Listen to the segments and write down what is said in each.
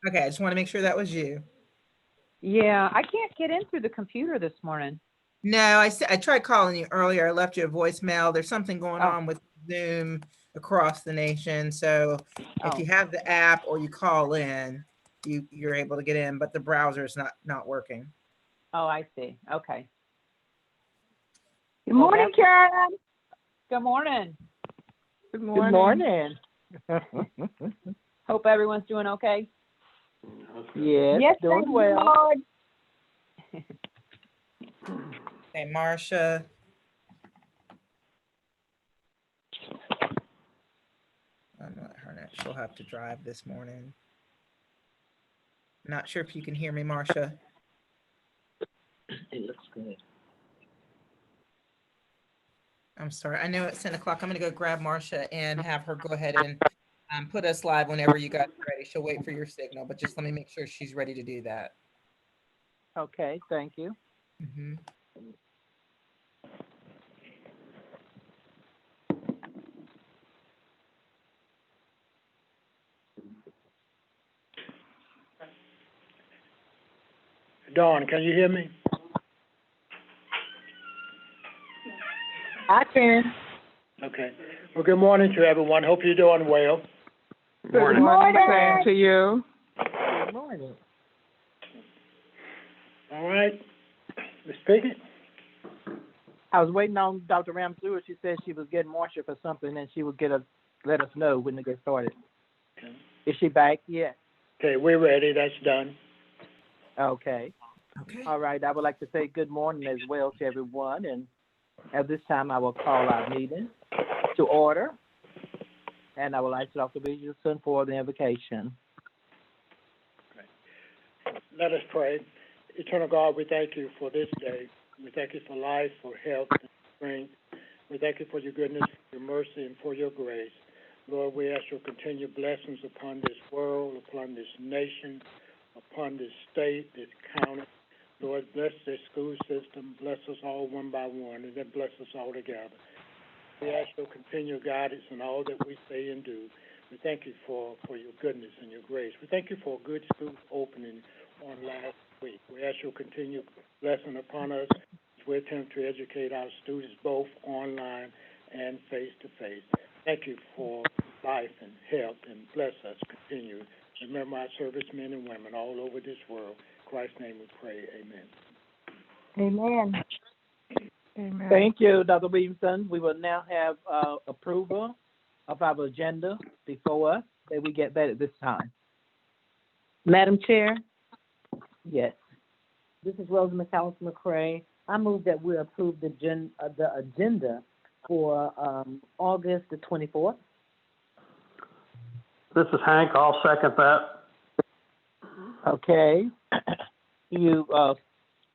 Okay, I just want to make sure that was you. Yeah, I can't get in through the computer this morning. No, I tried calling you earlier. I left you a voicemail. There's something going Oh, on with Zoom across the nation. So if you oh, have the app or you call in, you're able to get in, but the browser is not working. oh, I see. Okay. Good Well, morning, Karen. good morning. Good Good morning. Hope everyone's doing okay. Yes, Yes, doing thank you, well. Lord. Hey, Marcia. I'm not her next. She'll have to drive this morning. Not sure if you can hear me, Marcia. It looks good. I'm sorry. I know it's 10 o'clock. I'm going to go grab Marcia and have her go ahead and put us live whenever you guys are ready. She'll wait for your signal, but just let me make sure she's ready to do that. Okay, thank you. Mm-hmm. Dawn, can you hear me? I can. Okay. Well, good morning to everyone. Hope you're doing well. Good morning. Morning. Same to you. Good morning. All right. Ms. Pickett? I was waiting on Dr. Ramsey. She said she was getting Marcia for something, and she would let us know when to get started. Okay. Is she back yet? Okay, we're ready. That's done. Okay. Okay. All right. I would like to say good morning as well to everyone, and at this time I will call our meeting to order, and I would like Dr. Richardson for the invocation. Let us pray. Eternal God, we thank you for this day. We thank you for life, for health, and strength. We thank you for your goodness, your mercy, and for your grace. Lord, we ask your continued blessings upon this world, upon this nation, upon this state, this county. Lord, bless this school system. Bless us all one by one, and then bless us all together. We ask your continued guidance in all that we say and do. We thank you for your goodness and your grace. We thank you for a good school opening on last week. We ask your continued blessing upon us as we attempt to educate our students both online and face-to-face. Thank you for life and health, and bless us. Continue. Remember our servicemen and women all over this world. In Christ's name we pray. Amen. Amen. Amen. Thank you, Dr. Williamson. We will now have approval of our agenda before us. That we get that at this time. Madam Chair, Yes. this is Rosa McAllister McCray. I move that we approve the agenda for August the 24th. This is Hank. I'll second that. Okay. You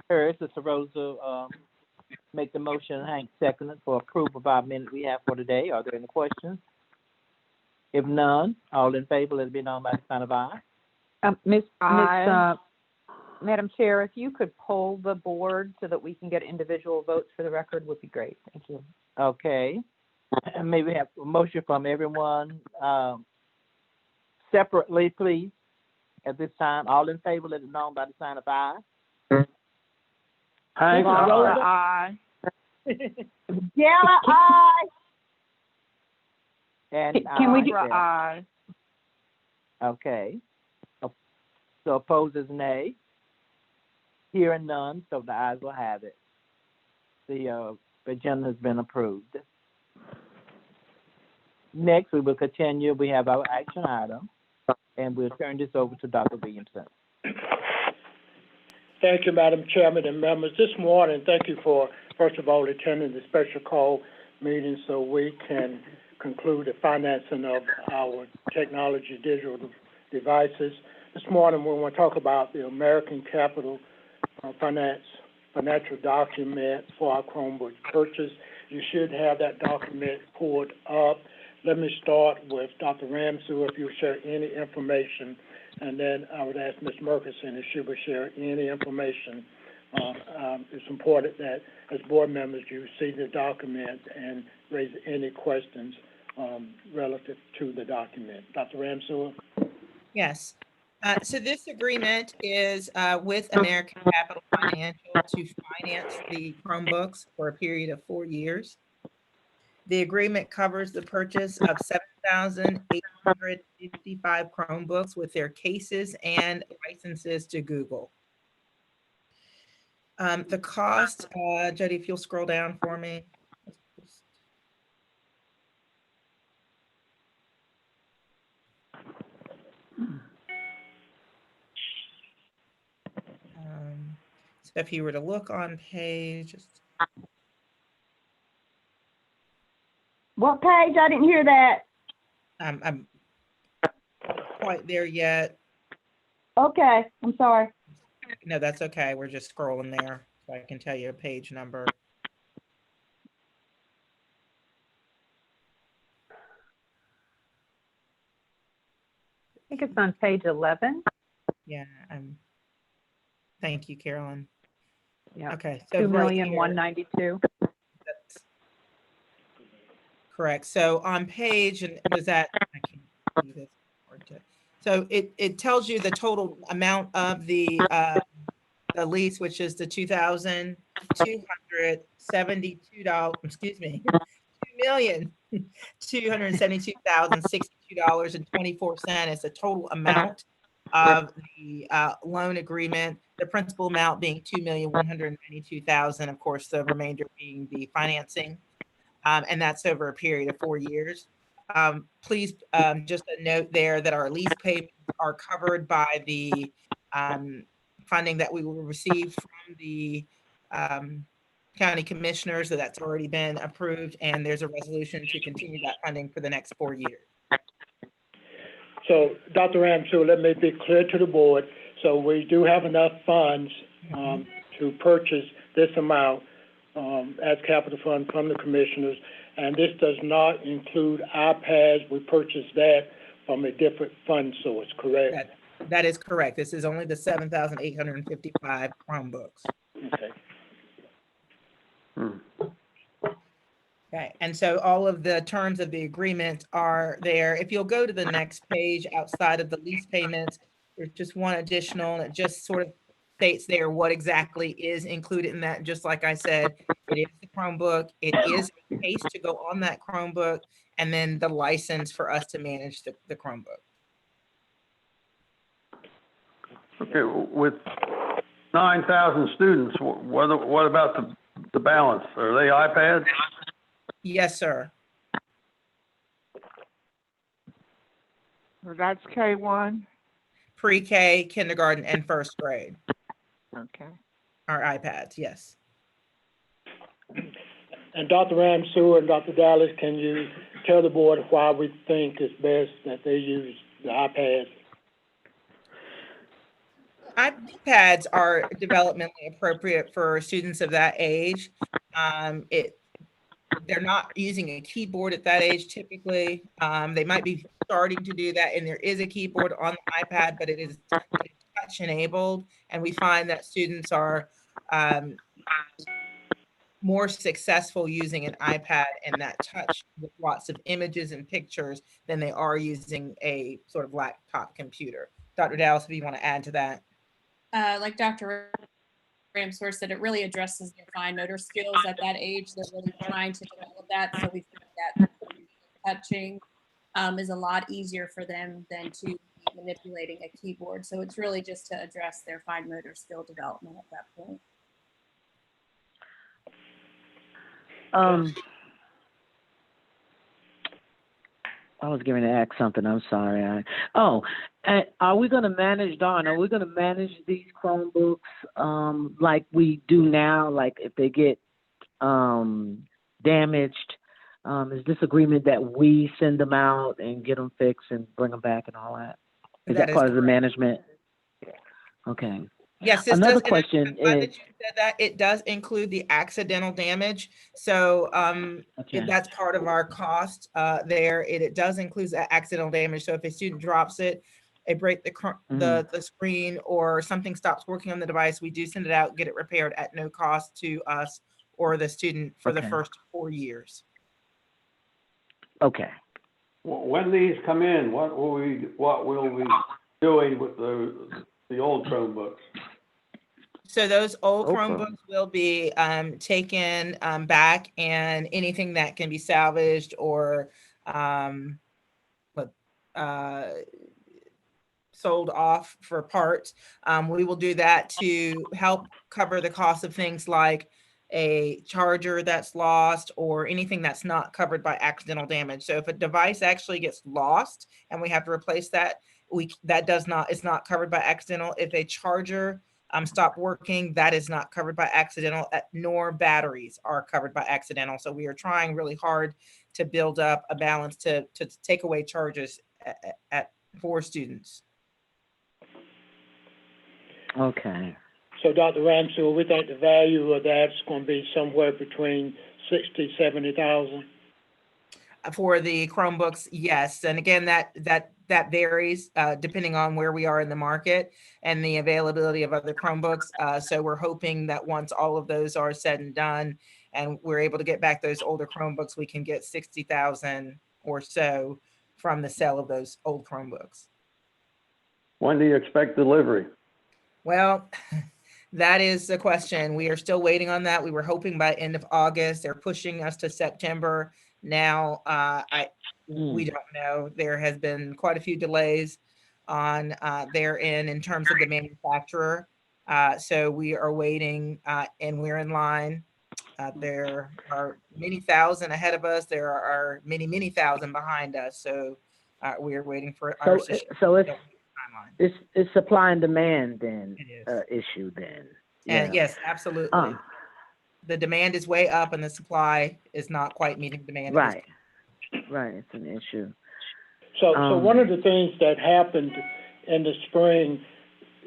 heard Sister Rosa make the motion. Hank seconded for approval of our minute we have for today. Are there any questions? If none, all in favor, let it be known by the sign of aye. Madam Chair, if you could poll the board so that we can get individual votes for the record would be great. Thank you. Okay. And may we have a motion from everyone separately, please, at this time. All in favor, let it known by the sign of aye. Hank, Rosa, aye. Gala, aye. And Can we do Sarah. Aye. Okay. So opposed is nay. Hearing none, so the ayes will have it. The agenda has been approved. Next, we will continue. We have our action item, and we'll turn this over to Dr. Williamson. Thank you, Madam Chairman and members. This morning, thank you for, first of all, attending the special call meeting so we can conclude the financing of our technology digital devices. This morning, we want to talk about the American Capital financial document for our Chromebook purchase. You should have that document pulled up. Let me start with Dr. Ramsey, if you'll share any information, and then I would ask Ms. Murkison if she would share any information. It's important that as board members you see the document and raise any questions relative to the document. Dr. Ramsey? Yes. So this agreement is with American Capital Financial to finance the Chromebooks for a period of 4 years. The agreement covers the purchase of 7,855 Chromebooks with their cases and licenses to Google. The cost, Jody, if you'll scroll down for me. So if you were to look on page, What page? I didn't hear that. I'm not quite there yet. Okay, I'm sorry. No, that's okay. We're just scrolling there, so I can tell you a page number. I think it's on page 11. Yeah, thank you, Carolyn. Yeah. Okay, so right 2,192,000. that's correct. So on page, and was that, I can't do this. So it tells you the total amount of the lease, which is the $2,272, excuse me, $2,272,062.24 is the total amount of the loan agreement. The principal amount being $2,192,000, of course, the remainder being the financing, and that's over a period of 4 years. Please, just a note there that our lease payments are covered by the funding that we will receive from the county commissioners, so that's already been approved, and there's a resolution to continue that funding for the next 4 years. So, Dr. Ramsey, let me be clear to the board. So we do have enough funds to purchase this amount as capital fund from the commissioners, and this does not include iPads. We purchased that from a different fund source, correct? That is correct. This is only the 7,855 Chromebooks. Okay. Okay, and so all of the terms of the agreement are there. If you'll go to the next page outside of the lease payments, there's just one additional, and it just sort of states there what exactly is included in that. Just like I said, it is the Chromebook, it is a case to go on that Chromebook, and then the license for us to manage the Chromebook. Okay, with 9,000 students, what about the balance? Are they iPads? Yes, sir. So that's K1? Pre-K, kindergarten, and first grade Okay. are iPads, yes. And Dr. Ramsey and Dr. Dallas, can you tell the board why we think it's best that they use the iPads? iPads are developmentally appropriate for students of that age. They're not using a keyboard at that age typically. They might be starting to do that, and there is a keyboard on the iPad, but it is touch enabled, and we find that students are more successful using an iPad and that touch with lots of images and pictures than they are using a sort of laptop computer. Dr. Dallas, if you want to add to that. Like Dr. Ramsworth said, it really addresses their fine motor skills at that age. They're really trying to develop that. So we think that touching is a lot easier for them than to be manipulating a keyboard. So it's really just to address their fine motor skill development at that point. I was going to ask something. I'm sorry. Are we going to manage, Dawn? Are we going to manage these Chromebooks like we do now? Like if they get damaged, is this agreement that we send them out and get them fixed and bring them back and all that? Is that part of the management? Okay. Yes, this Another does, question I'm glad is that you said that. It does include the accidental damage. So okay. that's part of our cost there. It does include accidental damage. So if a student drops it, they break the screen, or something stops working on the device, we do send it out, get it repaired at no cost to us or the student for the first 4 years. Okay. When these come in, what will we doing with the old Chromebooks? So those old Okay. Chromebooks will be taken back, and anything that can be salvaged or sold off for parts, we will do that to help cover the cost of things like a charger that's lost or anything that's not covered by accidental damage. So if a device actually gets lost and we have to replace that, it's not covered by accidental. If a charger stop working, that is not covered by accidental, nor batteries are covered by accidental. So we are trying really hard to build up a balance to take away charges for students. Okay. So Dr. Ramsey, we think the value of that's going to be somewhere between 60, 70,000. For the Chromebooks, yes. And again, that varies depending on where we are in the market and the availability of other Chromebooks. So we're hoping that once all of those are said and done and we're able to get back those older Chromebooks, we can get 60,000 or so from the sale of those old Chromebooks. When do you expect delivery? Well, that is the question. We are still waiting on that. We were hoping by end of August. They're pushing us to September. Now, we don't know. There has been quite a few delays on their end in terms of the manufacturer. So we are waiting and we're in line. There are many thousand ahead of us. There are many, many thousand behind us. So we are waiting for ours to So timeline. it's supply and demand then It is. issue then. And yes, absolutely. The demand is way up and the supply is not quite meeting demand. Right. Right. It's an issue. So one of the things that happened in the spring,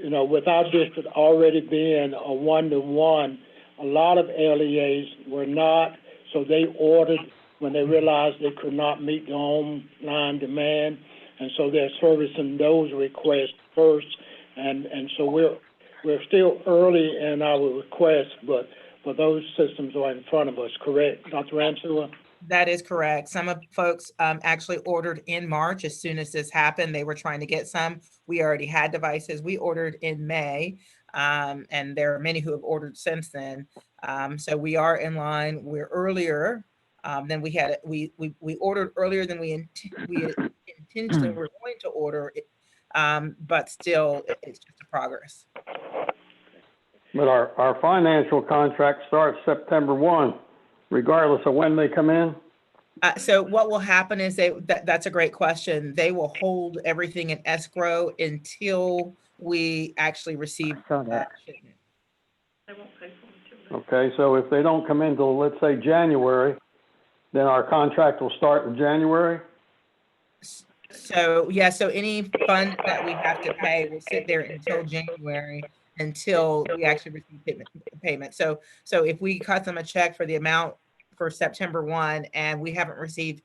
with our district already being a 1-to-1, a lot of LEAs were not, so they ordered when they realized they could not meet the online demand, and so they're servicing those requests first, and so we're still early in our requests, but those systems are in front of us, correct, Dr. Ramsey? That is correct. Some of folks actually ordered in March. As soon as this happened, they were trying to get some. We already had devices. We ordered in May, and there are many who have ordered since then. So we are in line. We're earlier than we had. We ordered earlier than we intentionally were going to order, but still, it's just a progress. But our financial contract starts September 1, regardless of when they come in? So what will happen is that's a great question. They will hold everything in escrow until we actually receive shipment. They won't pay for them. Okay, so if they don't come in till, let's say, January, then our contract will start in January? So, yeah, so any fund that we have to pay will sit there until January, until we actually receive payment. So if we cut them a check for the amount for September 1 and we haven't received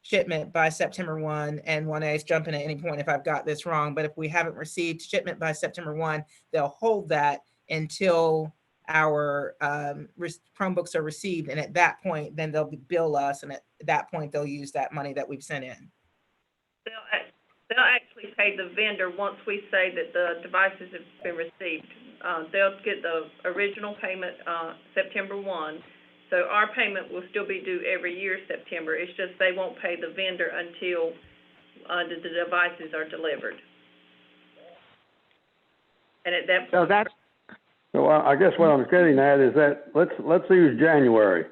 shipment by September 1, and 1A's jump in at any point if I've got this wrong, but if we haven't received shipment by September 1, they'll hold that until our Chromebooks are received. And at that point, then they'll bill us. And at that point, they'll use that money that we've sent in. They'll actually pay the vendor once we say that the devices have been received. They'll get the original payment September 1. So our payment will still be due every year September. It's just they won't pay the vendor until the devices are delivered. And at that point, So I guess what I'm getting at is that let's use January.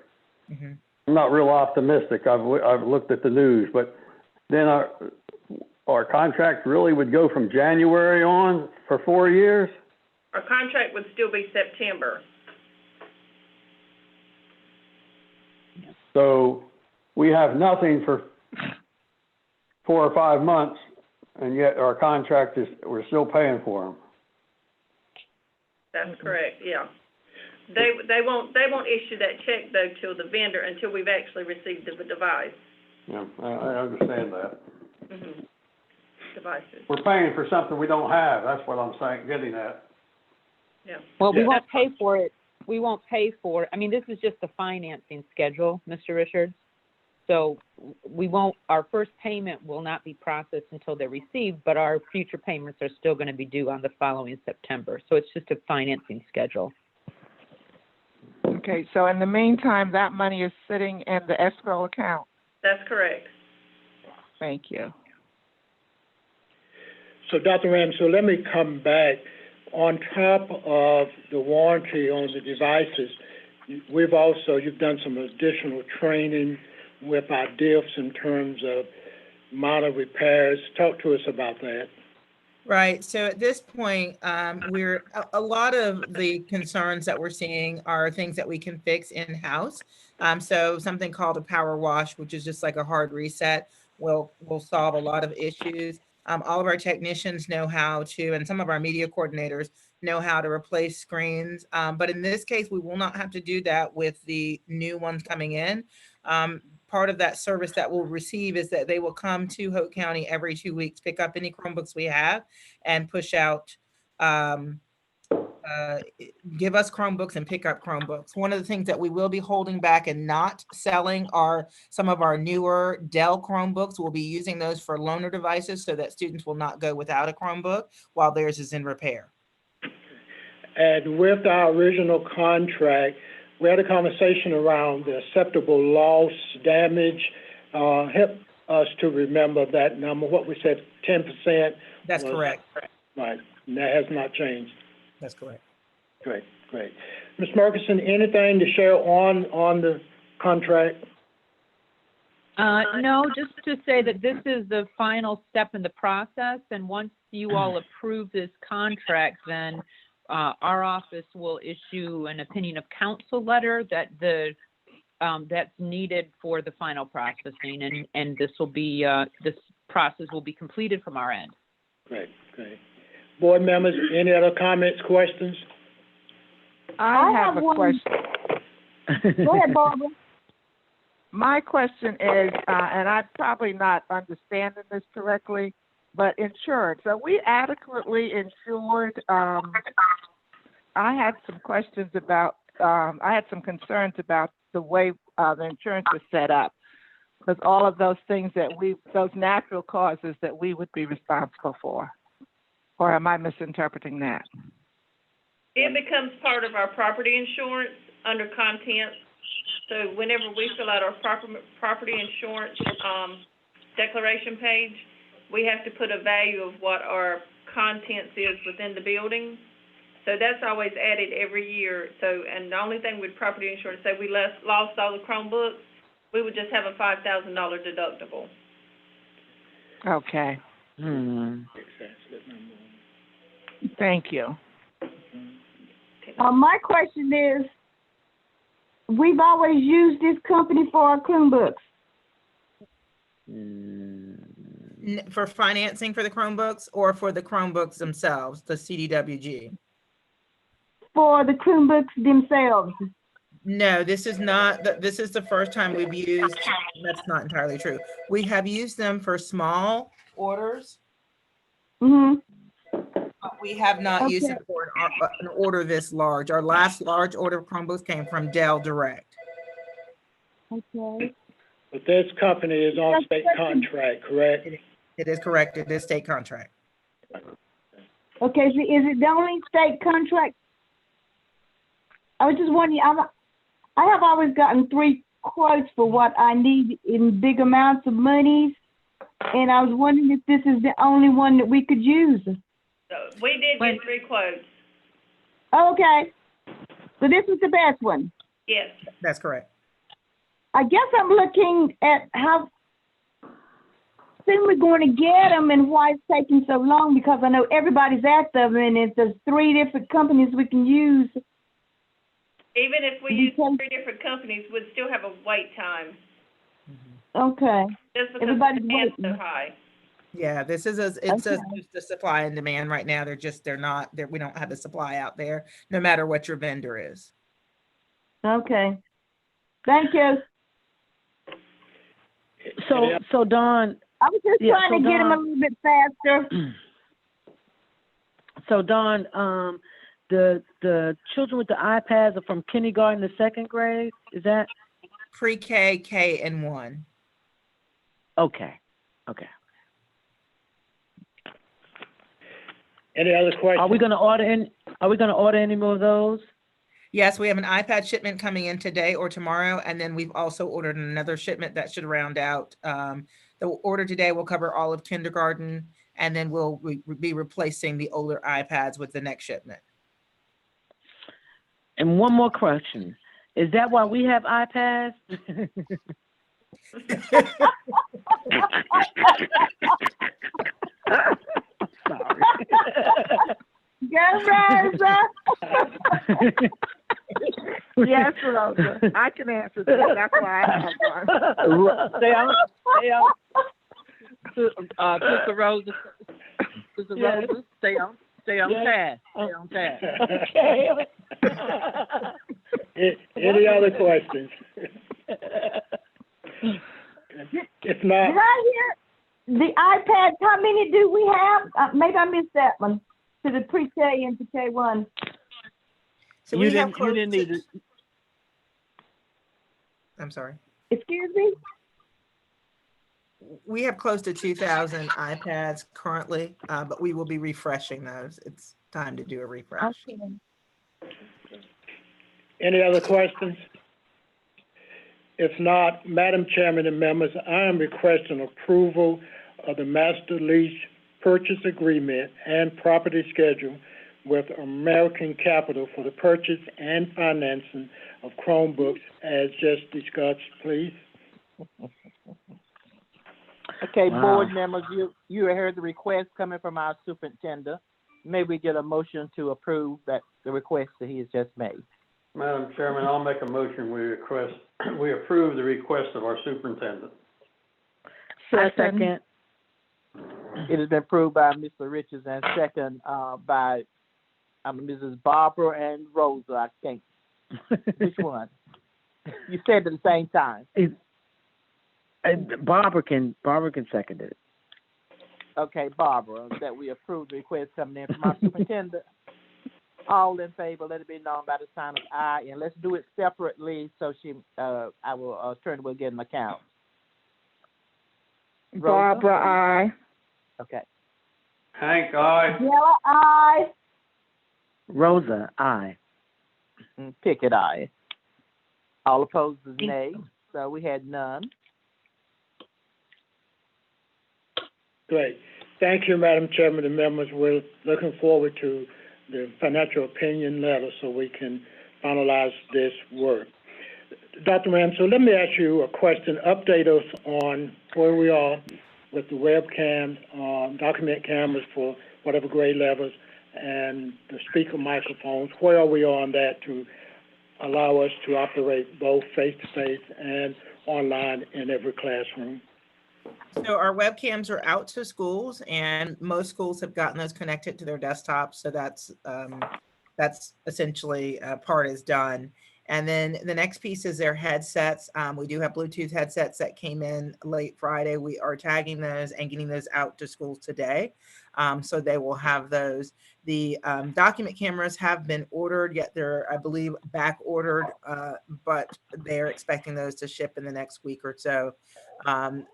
Mm-hmm. I'm not real optimistic. I've looked at the news, but then our contract really would go from January on for 4 years? our contract would still be September. So we have nothing for 4 or 5 months, and yet our contract we're still paying for them. That's correct, yeah. They won't issue that check though until we've actually received the device. Yeah, I understand that. Mm-hmm. Devices. We're paying for something we don't have. That's what I'm saying, getting at. Yeah. Well, we Yeah. won't pay for it. We won't pay for it. I mean, this is just the financing schedule, Mr. Richards. So we won't, our first payment will not be processed until they're received, but our future payments are still going to be due on the following September. So it's just a financing schedule. Okay, so in the meantime, that money is sitting in the escrow account. That's correct. Thank you. So Dr. Ram, so let me come back. On top of the warranty on the devices, you've done some additional training with our diffs in terms of minor repairs. Talk to us about that. Right. So at this point, a lot of the concerns that we're seeing are things that we can fix in-house. So something called a power wash, which is just like a hard reset, will solve a lot of issues. All of our technicians know how to, and some of our media coordinators know how to replace screens. But in this case, we will not have to do that with the new ones coming in. Part of that service that we'll receive is that they will come to Hope County every 2 weeks, pick up any Chromebooks we have, and push out, give us Chromebooks and pick up Chromebooks. One of the things that we will be holding back and not selling are some of our newer Dell Chromebooks. We'll be using those for loaner devices so that students will not go without a Chromebook while theirs is in repair. And with our original contract, we had a conversation around the acceptable loss damage. Help us to remember that number. What we said, 10%. That's correct. Right, and that has not changed. That's correct. Great. Ms. Murkison, anything to share on the contract? No, just to say that this is the final step in the process, and once you all approve this contract, then our office will issue an opinion of counsel letter that that's needed for the final processing, and this will be this process will be completed from our end. Great. Board members, any other comments, questions? I have a one. question. Go ahead, Barbara. My question is, and I'm probably not understanding this correctly, but insurance. Are we adequately insured? I had some questions about, I had some concerns about the way the insurance was set up, because all of those things those natural causes that we would be responsible for. Or am I misinterpreting that? It becomes part of our property insurance under contents. So whenever we fill out our property insurance declaration page, we have to put a value of what our contents is within the building. So that's always added every year. So, and the only thing with property insurance, say we lost all the Chromebooks, we would just have a $5,000 deductible. Okay. Thank you. My question is, we've always used this company for our Chromebooks. For financing for the Chromebooks or for the Chromebooks themselves, the CDWG? For the Chromebooks themselves. No, this is not, this is the first time we've used, that's not entirely true. We have used them for small orders. Mm-hmm. But we have not used them for an order this large. Our last large order of Chromebooks came from Dell Direct. Okay. But this company is on state contract, correct? It is correct. It is state contract. Okay, so is it the only state contract? I was just wondering, I have always gotten 3 quotes for what I need in big amounts of monies, and I was wondering if this is the only one that we could use. So we did get 3 quotes. Okay, so this is the best one. Yes. That's correct. I guess I'm looking at how soon we're going to get them and why it's taking so long, because I know everybody's at them and there's 3 different companies we can use. Even if we use 3 different companies, we'd still have a wait time. Okay. Just because Everybody's the demand's so waiting. high. Yeah, this is it's just the supply and demand right now. We don't have the supply out there, no matter what your vendor is. Okay. Thank you. So Dawn. I was just trying to get them a little bit faster. So Dawn, the children with the iPads are from kindergarten to 2nd grade. Is that Pre-K, K, and 1. Okay. Any other questions? Are we gonna order any more of those? Yes, we have an iPad shipment coming in today or tomorrow, and then we've also ordered another shipment that should round out. The order today will cover all of kindergarten, and then we'll be replacing the older iPads with the next shipment. And one more question. Is that why we have iPads? Sorry. Go, Rosa. Yes, Rosa. I can answer that. That's why I have one. Stay on. Sister Rosa. Sister Yes. Rosa, stay on Yes. task. Stay on task. Okay. Any other questions? If not, Did I hear the iPads? How many do we have? Maybe I missed that one. To the pre-K and to K1. So You we have didn't need it. I'm sorry. Excuse me? We have close to 2,000 iPads currently, but we will be refreshing those. It's time to do a refresh. Okay. any other questions? If not, Madam Chairman and members, I am requesting approval of the master lease purchase agreement and property schedule with American Capital for the purchase and financing of Chromebooks as just discussed, please. Okay, Wow. board members, you heard the request coming from our superintendent. May we get a motion to approve the request that he has just made? Madam Chairman, I'll make a motion, we approve the request of our superintendent. Second. It has been approved by Mr. Richards and second by Mrs. Barbara and Rosa. I think. Which one? You said at the same time. Barbara can second it. Okay, Barbara, that we approve the request coming in from our superintendent. All in favor, let it be known by the sign of aye, and let's do it separately so I will turn to again my count. Barbara, aye. Okay. Hank, aye. Yellow eye. Rosa, aye. Pickett, aye. All opposed is nay, so we had none. Great. Thank you, Madam Chairman and members. We're looking forward to the financial opinion letter so we can finalize this work. Dr. Ramsey, let me ask you a question. Update us on where we are with the webcam, document cameras for whatever grade levels, and the speaker microphones. Where are we on that to allow us to operate both face-to-face and online in every classroom? So our webcams are out to schools, and most schools have gotten those connected to their desktops. So that's essentially part is done. And then the next piece is their headsets. We do have Bluetooth headsets that came in late Friday. We are tagging those and getting those out to schools today. So they will have those. The document cameras have been ordered, yet they're, I believe, back ordered, but they're expecting those to ship in the next week or so. But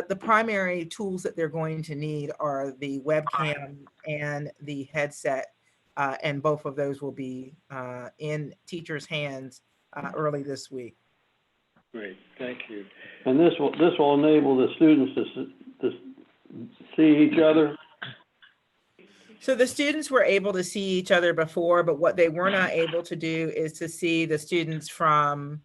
the primary tools that they're going to need are the webcam and the headset. And both of those will be in teachers' hands early this week. Great, thank you. And this will enable the students to see each other. So the students were able to see each other before, but what they were not able to do is to see the students from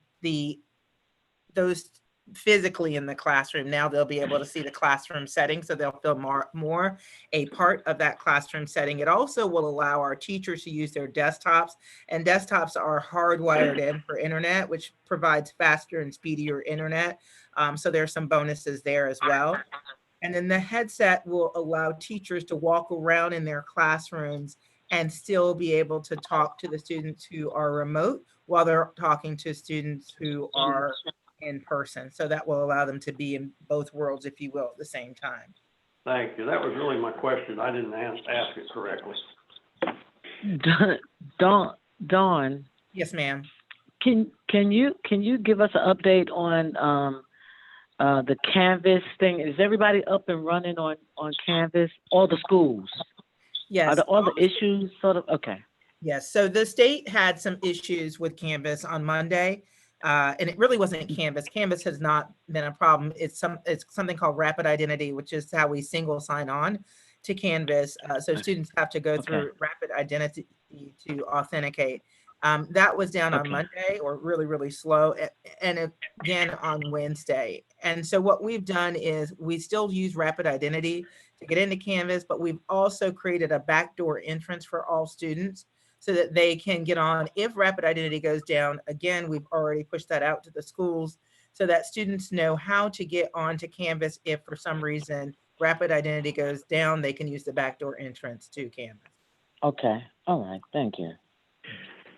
those physically in the classroom. Now they'll be able to see the classroom setting, so they'll feel more a part of that classroom setting. It also will allow our teachers to use their desktops, and desktops are hardwired in for internet, which provides faster and speedier internet. So there's some bonuses there as well. And then the headset will allow teachers to walk around in their classrooms and still be able to talk to the students who are remote while they're talking to students who are in person. So that will allow them to be in both worlds, if you will, at the same time. Thank you. That was really my question. I didn't ask it correctly. Dawn. Yes, ma'am. Can you give us an update on the Canvas thing. Is everybody up and running on Canvas? All the schools? Yes. All the issues sort of, okay. Yes, so the state had some issues with Canvas on Monday, and it really wasn't Canvas. Canvas has not been a problem. It's something called rapid identity, which is how we single sign on to Canvas. So students have to go through rapid identity to authenticate. That was down on Monday, or really, really slow, and again on Wednesday. And so what we've done is we still use rapid identity to get into Canvas, but we've also created a backdoor entrance for all students so that they can get on. If rapid identity goes down, again, we've already pushed that out to the schools so that students know how to get onto Canvas. If for some reason rapid identity goes down, they can use the backdoor entrance to Canvas. Okay, all right, thank you.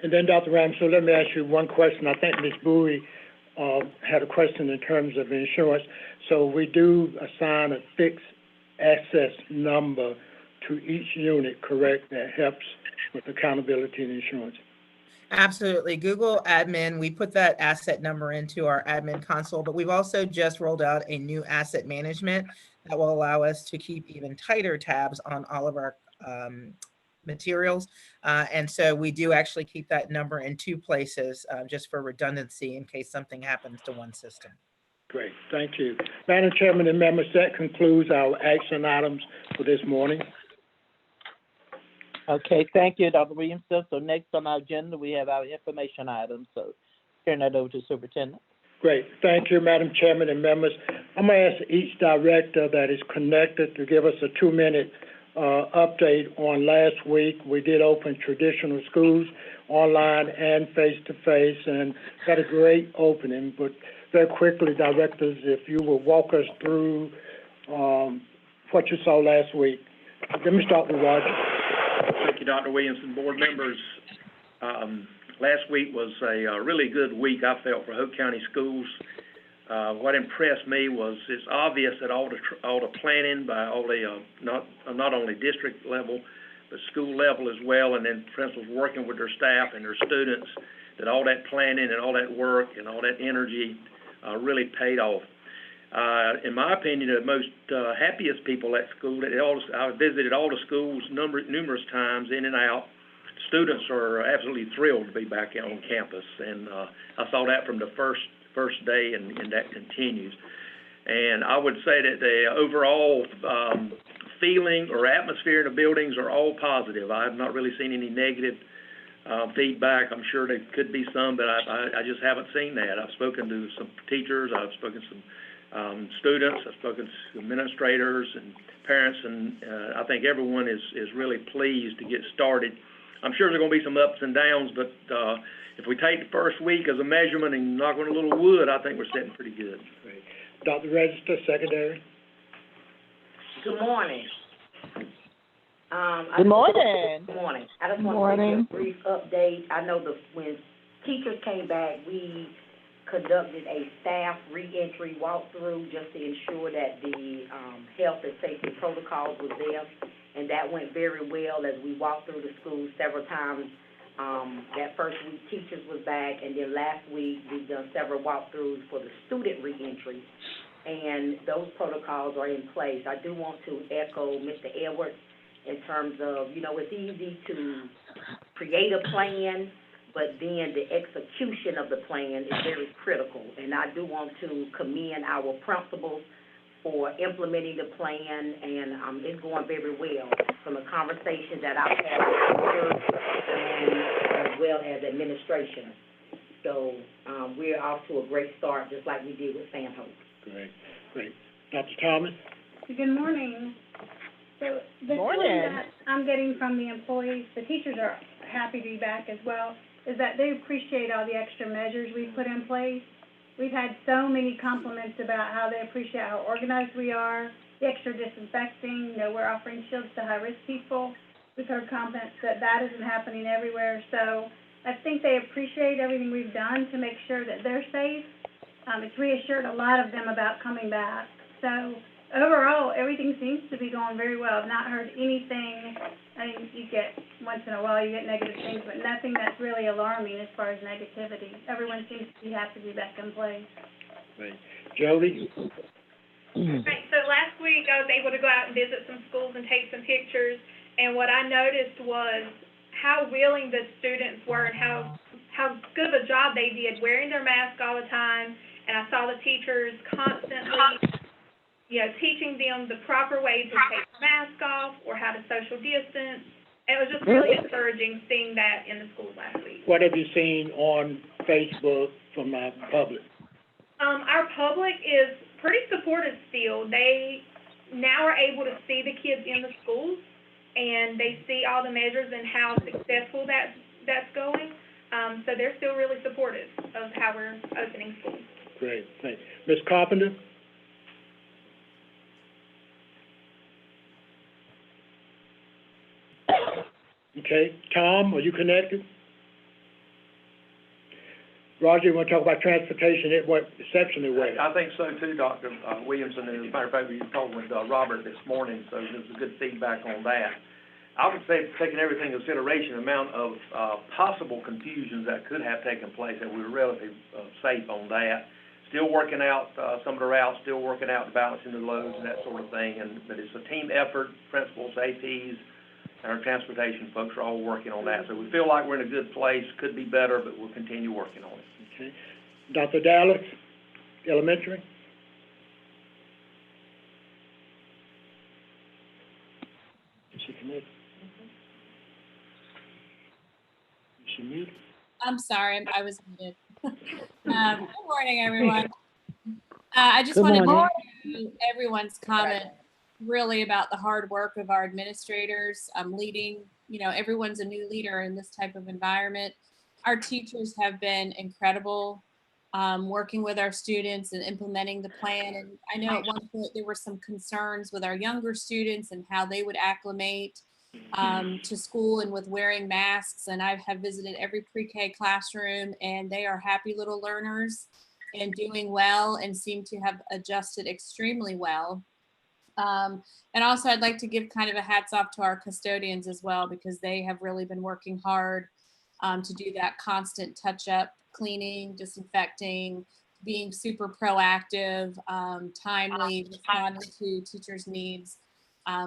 And then, Dr. Ram, so let me ask you one question. I think Ms. Bowie had a question in terms of insurance. So we do assign a fixed access number to each unit, correct? That helps with accountability and insurance. Absolutely. Google Admin, we put that asset number into our admin console, but we've also just rolled out a new asset management that will allow us to keep even tighter tabs on all of our materials. And so we do actually keep that number in two places just for redundancy in case something happens to one system. Great, thank you. Madam Chairman and members, that concludes our action items for this morning. Okay, thank you, Dr. Williamson. So next on our agenda, we have our information items. So turn that over to Superintendent. Great, thank you, Madam Chairman and members. I'm going to ask each director that is connected to give us a 2-minute update on last week. We did open traditional schools online and face-to-face, and had a great opening. But very quickly, directors, if you will walk us through what you saw last week. Let me start with Roger. Thank you, Dr. Williamson. Board members, last week was a really good week, I felt, for Hope County schools. What impressed me was it's obvious that all the planning by all the not only district level but school level as well, and then principals working with their staff and their students, that all that planning and all that work and all that energy really paid off. In my opinion, the most happiest people at school, I visited all the schools numerous times in and out. Students are absolutely thrilled to be back out on campus, and I saw that from the first day, and that continues. And I would say that the overall feeling or atmosphere in the buildings are all positive. I have not really seen any negative feedback. I'm sure there could be some, but I just haven't seen that. I've spoken to some teachers, I've spoken to some students, I've spoken to administrators and parents, and I think everyone is really pleased to get started. I'm sure there are going to be some ups and downs, but if we take the first week as a measurement and knock on a little wood, I think we're sitting pretty good. Great. Dr. Register, Secretary. Good morning. Good morning. Good morning. I just want to give you a brief update. I know when teachers came back, we conducted a staff reentry walkthrough just to ensure that the health and safety protocols were there, and that went very well as we walked through the schools several times. That first week, teachers was back, and then last week, we've done several walkthroughs for the student reentry, and those protocols are in place. I do want to echo Mr. Edwards in terms of, it's easy to create a plan, but then the execution of the plan is very critical. And I do want to commend our principals for implementing the plan, and it's going very well from the conversation that I've had with board and as well as administration. So we're off to a great start, just like we did with Sandhope. Great. Dr. Thomas? Good morning. So the feeling that I'm getting from the employees, the teachers are happy to be back as well, is that they appreciate all the extra measures we've put in place. We've had so many compliments about how they appreciate how organized we are, the extra disinfecting, we're offering shields to high-risk people. We've heard comments that isn't happening everywhere. So I think they appreciate everything we've done to make sure that they're safe. It's reassured a lot of them about coming back. So overall, everything seems to be going very well. I've not heard anything. I mean, you get, once in a while, you get negative things, but nothing that's really alarming as far as negativity. Everyone seems to be happy to be back in place. Great. Jody? Right, so last week I was able to go out and visit some schools and take some pictures, and what I noticed was how willing the students were and how good of a job they did wearing their mask all the time, and I saw the teachers constantly, teaching them the proper way to take the mask off or how to social distance. It was just really encouraging seeing that in the schools last week. What have you seen on Facebook from our public? Our public is pretty supportive still. They now are able to see the kids in the schools, and they see all the measures and how successful that's going. So they're still really supportive of how we're opening schools. Great, thanks. Ms. Carpenter? Okay, Tom, are you connected? Roger, you want to talk about transportation? It went exceptionally well. I think so too, Dr. Williamson, and as a matter of fact, we talked with Robert this morning, so there's a good feedback on that. I would say, taking everything into consideration, the amount of possible confusions that could have taken place, that we were relatively safe on that. Still working out some of the routes, still working out balancing the loads and that sort of thing, but it's a team effort. Principals, APs, and our transportation folks are all working on that. So we feel like we're in a good place. Could be better, but we'll continue working on it. Okay. Dr. Dallas, elementary? Is she connected? Is she muted? I'm sorry, I was muted. Good morning, everyone. I just wanted to echo everyone's comment really about the hard work of our administrators leading. Everyone's a new leader in this type of environment. Our teachers have been incredible working with our students and implementing the plan. And I know at one point there were some concerns with our younger students and how they would acclimate to school and with wearing masks. And I have visited every pre-K classroom, and they are happy little learners and doing well and seem to have adjusted extremely well. And also I'd like to give kind of a hats off to our custodians as well, because they have really been working hard to do that constant touch-up, cleaning, disinfecting, being super proactive, timely, responding to teachers' needs.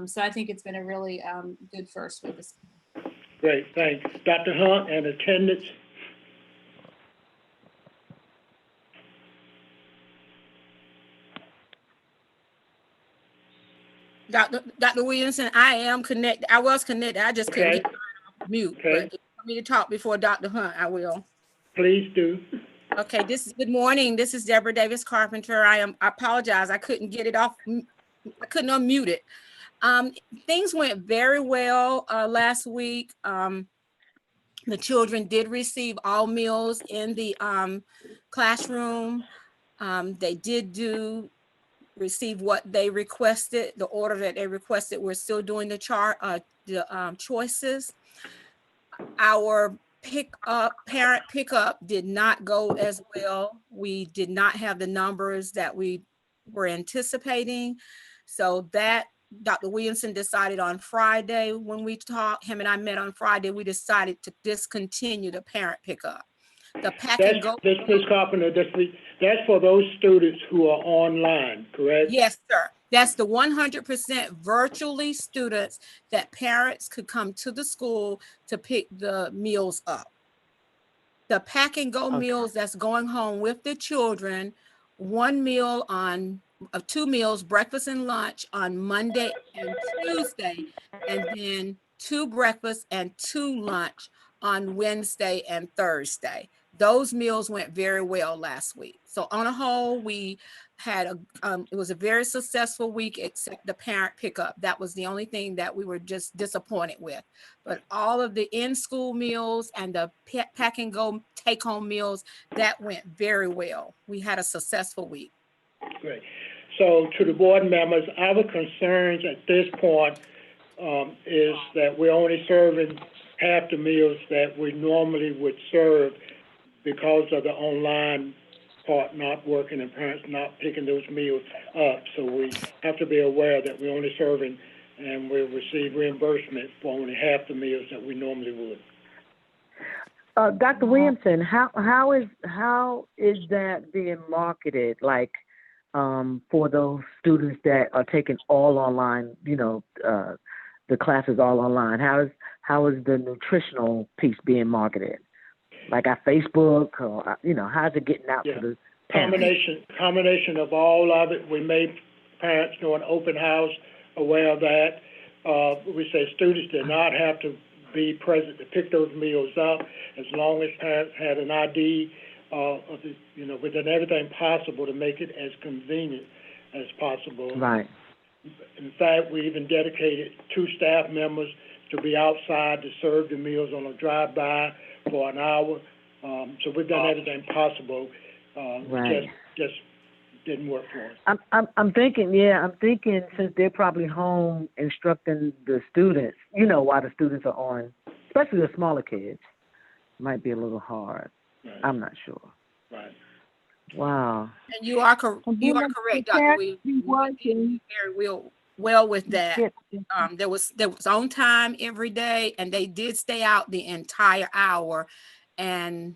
So I think it's been a really good first week. Great, thanks. Dr. Hunt, and attendance? Dr. Williamson, I am connected. I was connected. I just couldn't get off mute. Okay. But if you want me to talk before Dr. Hunt, I will. Please do. Okay, good morning. This is Deborah Davis Carpenter. I apologize. I couldn't get it off. I couldn't unmute it. Things went very well last week. The children did receive all meals in the classroom. They did receive what they requested, the order that they requested. We're still doing the choices. Our parent pickup did not go as well. We did not have the numbers that we were anticipating. So that Dr. Williamson decided on Friday when we talked, him and I met on Friday, we decided to discontinue the parent pickup. The pack and go. Ms. Carpenter, that's for those students who are online, correct? Yes, sir. That's the 100% virtually students that parents could come to the school to pick the meals up. The pack and go meals that's going home with the children, two meals, breakfast and lunch on Monday and Tuesday, and then 2 breakfast and 2 lunch on Wednesday and Thursday. Those meals went very well last week. So on a whole, we had it was a very successful week, except the parent pickup. That was the only thing that we were just disappointed with. But all of the in-school meals and the pack and go take-home meals, that went very well. We had a successful week. Great. So to the board members, our concerns at this point is that we're only serving half the meals that we normally would serve because of the online part not working and parents not picking those meals up. So we have to be aware that we're only serving and we'll receive reimbursement for only half the meals that we normally would. Dr. Williamson, how is that being marketed? Like, for those students that are taking all online, the classes all online? How is the nutritional piece being marketed? Like our Facebook, or, how's it getting out to the parents? Combination of all of it. We made parents do an open house, aware of that. We say students did not have to be present to pick those meals up, as long as parents had an ID, within everything possible to make it as convenient as possible. Right. In fact, we even dedicated 2 staff members to be outside to serve the meals on a drive-by for an hour. So we've done everything possible. Right. Just didn't work for us. I'm thinking since they're probably home instructing the students, while the students are on, especially the smaller kids, might be a little hard. Right. I'm not sure. Right. Wow. And you are correct, Dr. Williams. Very well with that. There was on time every day, and they did stay out the entire hour, and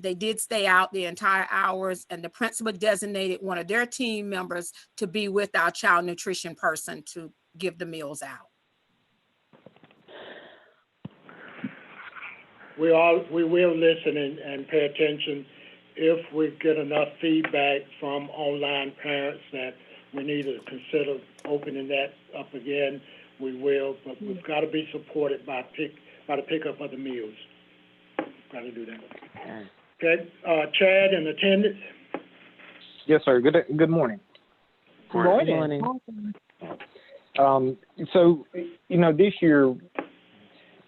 they did stay out the entire hours, and the principal designated one of their team members to be with our child nutrition person to give the meals out. We will listen and pay attention. If we get enough feedback from online parents that we need to consider opening that up again, we will. But we've got to be supported by the pickup of the meals. Got to do that. Okay, Chad in attendance. Yes, sir. Good morning. Good morning. So, this year,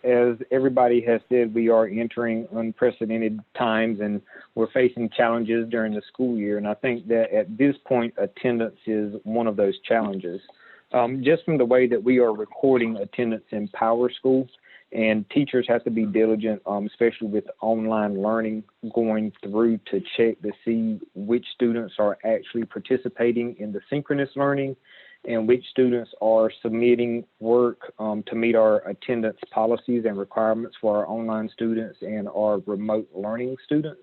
as everybody has said, we are entering unprecedented times, and we're facing challenges during the school year. And I think that at this point, attendance is one of those challenges. Just from the way that we are recording attendance in Power School, and teachers have to be diligent, especially with online learning, going through to check to see which students are actually participating in the synchronous learning and which students are submitting work to meet our attendance policies and requirements for our online students and our remote learning students.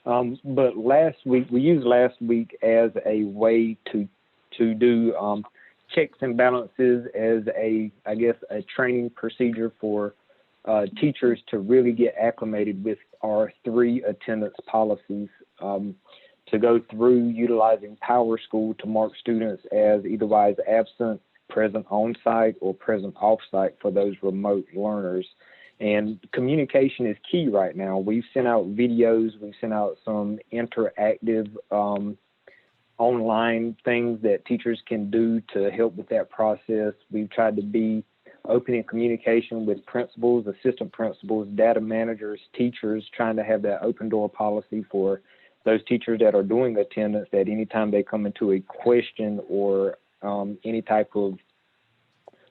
But we used last week as a way to do checks and balances, as a training procedure for teachers to really get acclimated with our 3 attendance policies, to go through utilizing Power School to mark students as otherwise absent, present on-site, or present off-site for those remote learners. And communication is key right now. We've sent out videos, we've sent out some interactive online things that teachers can do to help with that process. We've tried to be open in communication with principals, assistant principals, data managers, teachers, trying to have that open door policy for those teachers that are doing attendance, that anytime they come into a question or any type of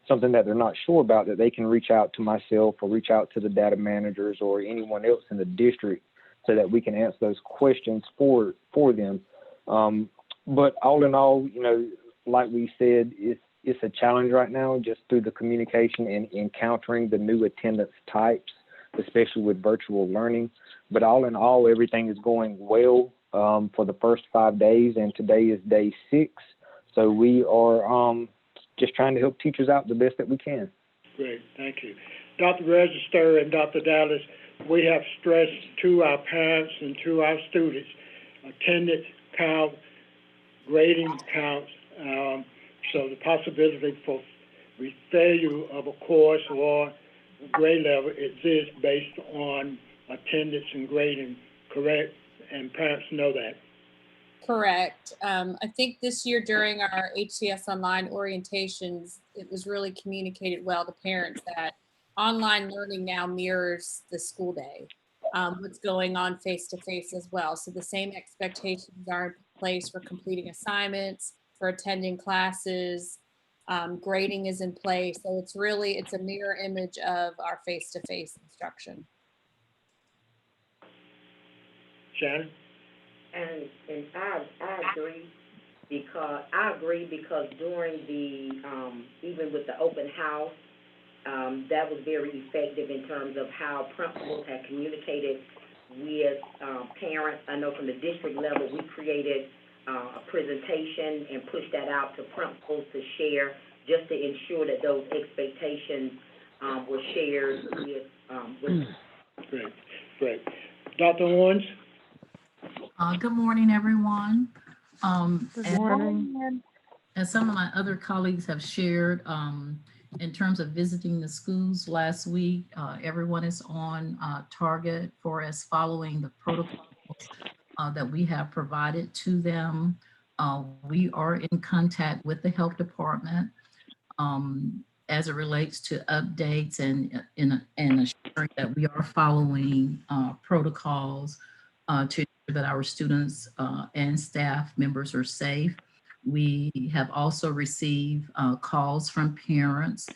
something that they're not sure about, that they can reach out to myself or reach out to the data managers or anyone else in the district so that we can answer those questions for them. But all in all, like we said, it's a challenge right now just through the communication and encountering the new attendance types, especially with virtual learning. But all in all, everything is going well for the first 5 days, and today is day 6. So we are just trying to help teachers out the best that we can. Great, thank you. Dr. Register and Dr. Dallas, we have stressed to our parents and to our students, attendance count, grading counts, so the possibility for failure of a course or grade level exists based on attendance and grading, correct? And parents know that. Correct. I think this year during our HCS online orientations, it was really communicated well to parents that online learning now mirrors the school day, what's going on face-to-face as well. So the same expectations are in place for completing assignments, for attending classes, grading is in place. So it's a mirror image of our face-to-face instruction. Shannon? And I agree because during the, even with the open house, that was very effective in terms of how principals had communicated with parents. I know from the district level, we created a presentation and push that out to principals to share, just to ensure that those expectations, were shared with. Great. Dr. Owens? Good morning, everyone. Good morning. As some of my other colleagues have shared, in terms of visiting the schools last week, everyone is on target for us following the protocols that we have provided to them. We are in contact with the health department as it relates to updates and ensuring that we are following protocols to ensure that our students and staff members are safe. We have also received calls from parents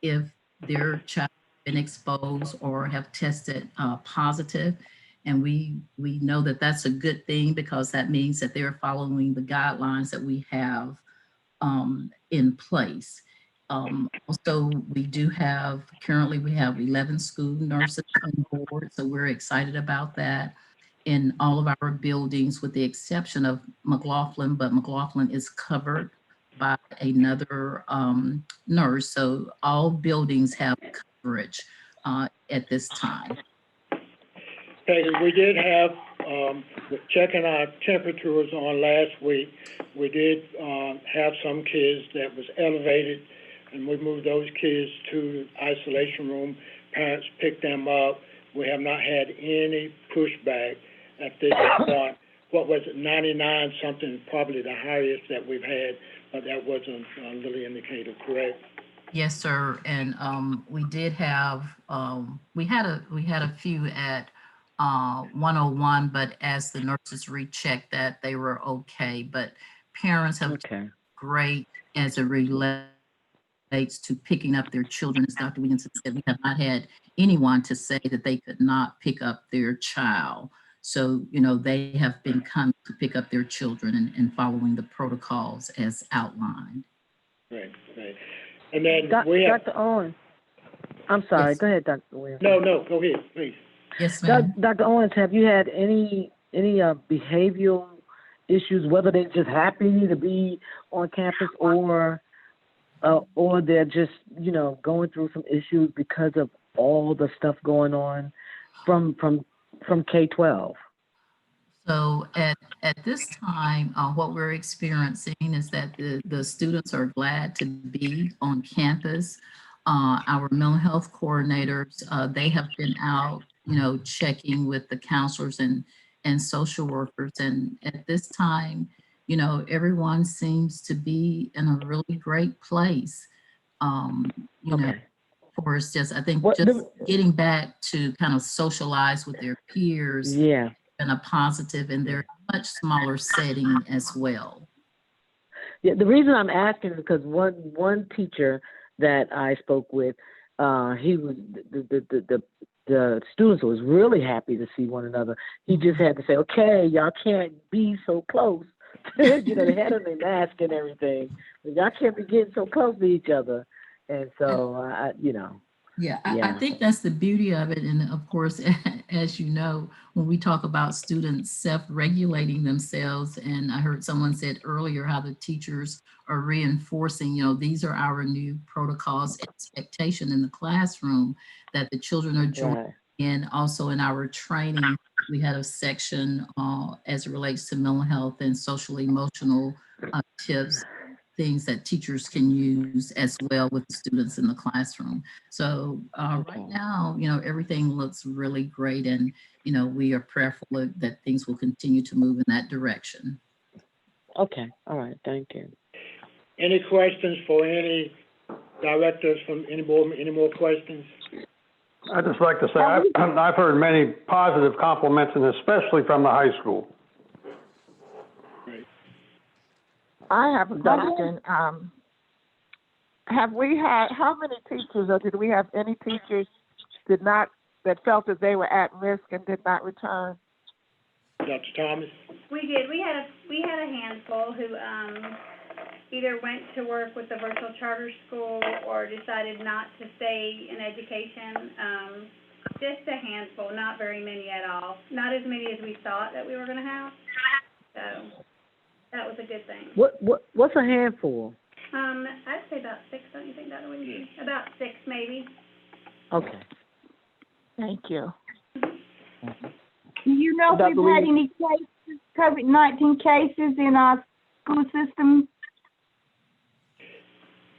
if their child has been exposed or have tested positive. And we know that that's a good thing, because that means that they're following the guidelines that we have in place. Also, currently we have 11 school nurses on board, so we're excited about that in all of our buildings, with the exception of McLaughlin, but McLaughlin is covered by another nurse. So all buildings have coverage at this time. Peggy, we did have, checking our temperatures on last week, we did have some kids that was elevated, and we moved those kids to the isolation room. Parents picked them up. We have not had any pushback at this point. What was it, 99 something, probably the highest that we've had, but that wasn't a little indicator, correct? Yes, sir. And we did have, we had a few at 101, but as the nurses rechecked that, they were okay. But parents have been great as it relates to picking up their children. As Dr. Williamson said, we have not had anyone to say that they could not pick up their child. So, they have been coming to pick up their children and following the protocols as outlined. Right. And then Dr. Owens. I'm sorry. Yes. Go ahead, Dr. Williams. No, go ahead, please. Yes, ma'am. Dr. Owens, have you had any behavioral issues, whether they're just happy to be on campus or they're just, going through some issues because of all the stuff going on from K-12? So at this time, what we're experiencing is that the students are glad to be on campus. Our mental health coordinators, they have been out, checking with the counselors and social workers. And at this time, everyone seems to be in a really great place. For us, I think getting back to kind of socialize with their peers. Yeah. And a positive, and they're a much smaller setting as well. Yeah, the reason I'm asking is because one teacher that I spoke with, he was the students was really happy to see one another. He just had to say, "Okay, y'all can't be so close." They had on their mask and everything. Y'all can't be getting so close to each other, and so I think that's the beauty of it. And of course, as you know, when we talk about students self-regulating themselves, and I heard someone said earlier how the teachers are reinforcing, these are our new protocols, expectation in the classroom that the children are joining. Right. And also in our training, we had a section as it relates to mental health and social emotional tips, things that teachers can use as well with the students in the classroom. So right now, everything looks really great, and we are prayerful that things will continue to move in that direction. Okay, all right, thank you. Any questions for any directors from any more questions? I'd just like to say I've heard many positive compliments, and especially from the high school. I have a question. Have we had, how many teachers, or did we have any teachers that felt that they were at risk and did not return? Dr. Thomas? We did. We had a handful who either went to work with the virtual charter school or decided not to stay in education. Just a handful, not very many at all. Not as many as we thought that we were going to have. So. that was a good thing. What's a handful? I'd say about 6, don't you think, Dr. Williamson? About 6, maybe. Okay. Thank you. Do you know if we've had any cases, COVID-19 cases in our school system?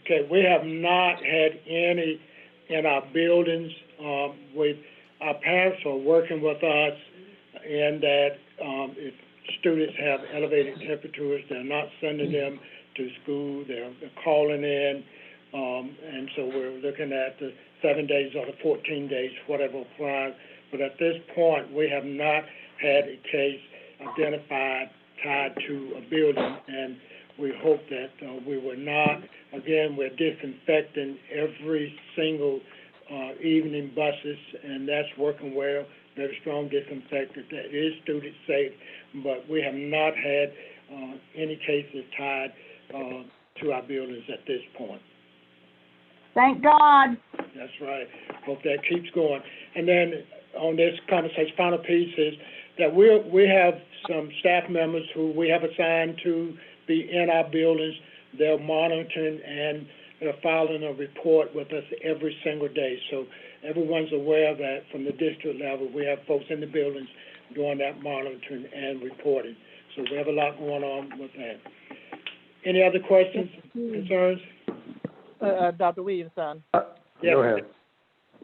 Okay, we have not had any in our buildings. Our parents are working with us in that if students have elevated temperatures, they're not sending them to school, they're calling in, and so we're looking at the 7 days or the 14 days, whatever applies. But at this point, we have not had a case identified tied to a building, and we hope that we will not. Again, we're disinfecting every single evening buses, and that's working well. Very strong disinfectant that is student safe, but we have not had any cases tied to our buildings at this point. Thank God. That's right. Hope that keeps going. And then on this conversation, final piece is that we have some staff members who we have assigned to be in our buildings. They're monitoring and they're filing a report with us every single day. So everyone's aware that from the district level, we have folks in the buildings doing that monitoring and reporting. So we have a lot going on with that. Any other questions, concerns? Dr. Williamson? Go ahead.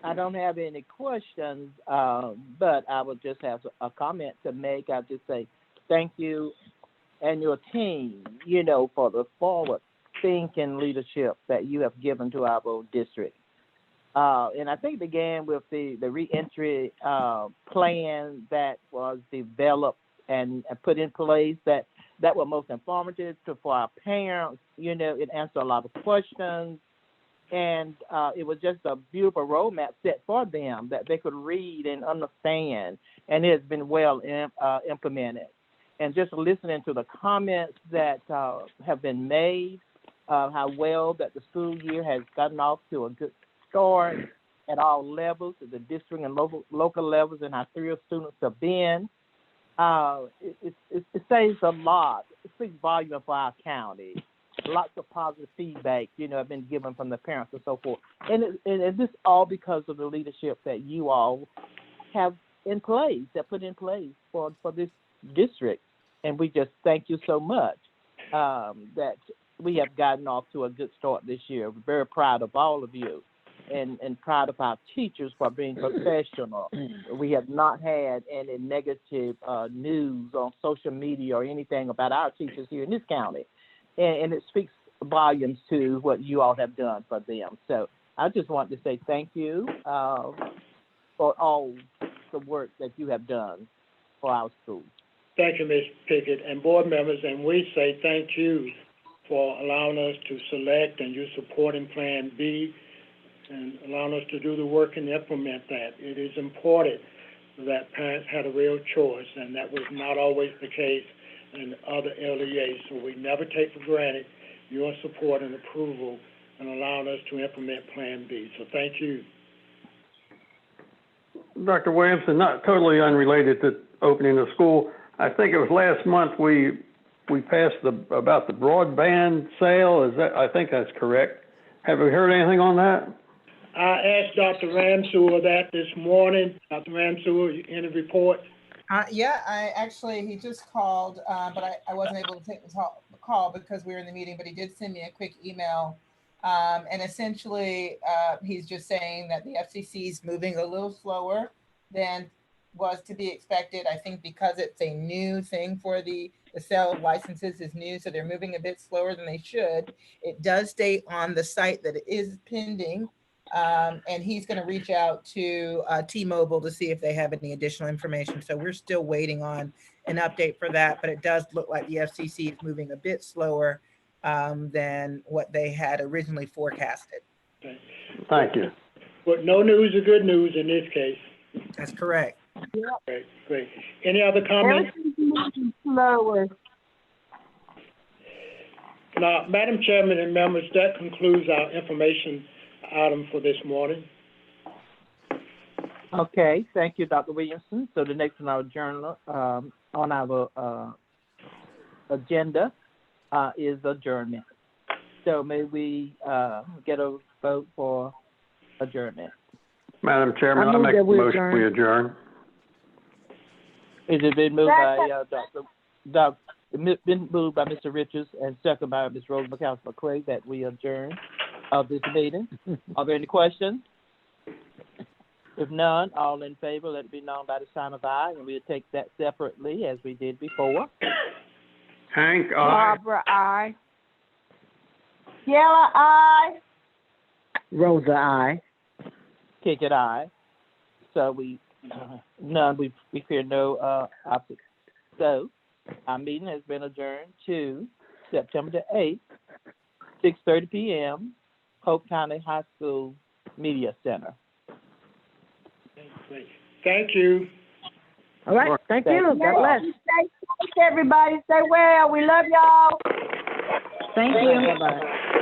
I don't have any questions, but I would just have a comment to make. I'll just say thank you and your team, for the forward-thinking leadership that you have given to our district. And I think it began with the reentry plan that was developed and put in place that were most informative for our parents. It answered a lot of questions. And it was just a beautiful roadmap set for them that they could read and understand, and it has been well implemented. And just listening to the comments that have been made, how well that the school year has gotten off to a good start at all levels, at the district and local levels, and how thrilled students have been. It says a lot. It speaks volume for our county. Lots of positive feedback, have been given from the parents and so forth. And this all because of the leadership that you all have in place, that put in place for this district. And we just thank you so much that we have gotten off to a good start this year. We're very proud of all of you and proud of our teachers for being professional. We have not had any negative news on social media or anything about our teachers here in this county. And it speaks volumes to what you all have done for them. So I just want to say thank you for all the work that you have done for our schools. Thank you, Ms. Pickett, and board members, and we say thank you for allowing us to select and you supporting Plan B and allowing us to do the work and implement that. It is important that parents had a real choice, and that was not always the case and other LEAs. So we never take for granted your support and approval and allowing us to implement Plan B. So thank you. Dr. Williamson, not totally unrelated to opening the school. I think it was last month we passed about the broadband sale. I think that's correct. Have we heard anything on that? I asked Dr. Ramseur that this morning. Dr. Ramseur, any report? Yeah, he just called, but I wasn't able to take the call because we were in the meeting, but he did send me a quick email. And essentially, he's just saying that the FCC is moving a little slower than was to be expected. I think because it's a new thing for the sale of licenses is new, so they're moving a bit slower than they should. It does state on the site that it is pending. And he's going to reach out to T-Mobile to see if they have any additional information. So we're still waiting on an update for that, but it does look like the FCC is moving a bit slower than what they had originally forecasted. Okay. Thank you. But no news is good news in this case. That's correct. Great. Any other comments? Everything's slower. Now, Madam Chairman and members, that concludes our information item for this morning. Okay, thank you, Dr. Williamson. So the next on our journal, on our agenda, is adjournment. So may we, get a vote for adjournment? Madam Chairman, I make a motion we adjourn. It has been moved by, been moved by Mr. Richards and second by Ms. Rose McCoskey that we adjourn of this meeting. Are there any questions? If none, all in favor, let it be known by the sign of aye, and we'll take that separately as we did before. Hank, aye. Barbara, aye. Yella, aye. Rosa, aye. Kick it aye. So we, none, we hear no, opposite. So, our meeting has been adjourned to September the 8th, 6:30 p.m., Hope County High School Media Center. Thank you. All right, thank you. God bless. Stay safe, everybody. Stay well. We love y'all. Thank you. Bye-bye.